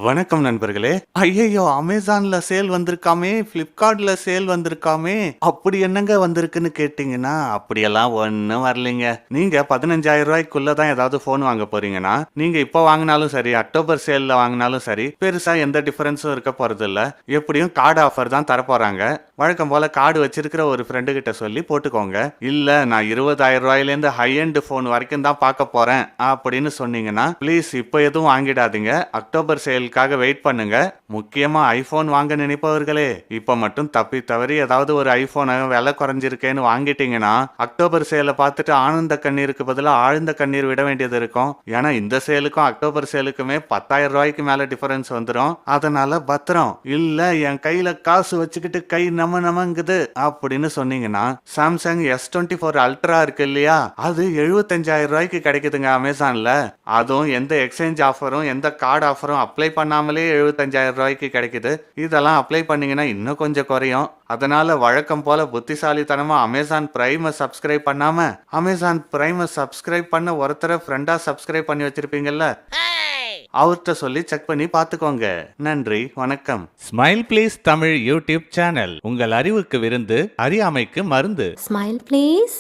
வணக்கம் நண்பர்களே. ஐயையோ! அமேசான்ல சேல் வந்திருக்காமே, Flipkartல சேல் வந்திருக்காமே, அப்படி என்னங்க வந்திருக்குன்னு கேட்டீங்கன்னா, அப்படியெல்லாம் ஒண்ணும் வரலைங்க. நீங்க ரூ. 15,000 தான் ஏதாவது ஃபோன் வாங்க போறீங்கன்னா, நீங்க இப்ப வாங்குனாலும் சரி, அக்டோபர் சேல்ல வாங்குனாலும் சரி, பெருசா எந்த டிஃபரன்ஸும் இருக்க போறதில்ல. எப்படியும் கார்டு ஆஃபர் தான் தரப்போறாங்க. வழக்கம் போல கார்டு வச்சிருக்கிற ஒரு ஃப்ரெண்டு கிட்ட சொல்லி போட்டுக்கோங்க. இல்ல நான் ரூ. 20,000லேருந்து ஹை எண்ட் ஃபோன் வரைக்கும் தான் பார்க்க போறேன் அப்படின்னு சொன்னீங்கன்னா, ப்ளீஸ் இப்ப எதுவும் வாங்கிடாதீங்க. அக்டோபர் சேலுக்காக வெயிட் பண்ணுங்க. முக்கியமா ஐபோன் வாங்க நினைப்பவர்களே, இப்ப மட்டும் தப்பி தவறி ஏதாவது ஒரு ஐபோனை விலை குறைஞ்சிருக்கேன்னு வாங்கிட்டீங்கன்னா, அக்டோபர் சேலை பார்த்துட்டு ஆனந்த கண்ணீருக்கு பதிலா ஆழ்ந்த கண்ணீர் விட வேண்டியது இருக்கும். ஏன்னா இந்த சேலுக்கும் அக்டோபர் சேலுக்குமே ரூ. 10,000 மேல டிஃபரன்ஸ் வந்துடும். அதனால பத்திரம். இல்ல என் கையில காசு வச்சுக்கிட்டு கை நமங்குது அப்படின்னு சொன்னீங்கன்னா, சாம்சங் S24 அல்ட்ரா இருக்கு இல்லையா, அது ரூ. 75,000 கிடைக்குதுங்க அமேசான்ல. அதுவும் எந்த எக்ஸ்சேஞ்ச் ஆஃபரும் எந்த கார்டு ஆஃபரும் அப்ளை பண்ணாமலே ரூ. 75,000 கிடைக்குது. இதெல்லாம் அப்ளை பண்ணீங்கன்னா இன்னும் கொஞ்சம் குறையும். அதனால வழக்கம் போல புத்திசாலித்தனமா அமேசான் பிரைமை சப்ஸ்கிரைப் பண்ணாம, அமேசான் பிரைமை சப்ஸ்கிரைப் பண்ண ஒருத்தரை ஃப்ரெண்டா சப்ஸ்கிரைப் பண்ணி வச்சிருப்பீங்கல்ல, அவர்கிட்ட சொல்லி செக் பண்ணி பார்த்துக்கோங்க. நன்றி, வணக்கம். Smile please Tamil YouTube channel உங்கள் அறிவுக்கு விருந்து, அறியாமைக்கு மருந்து. Smile, please.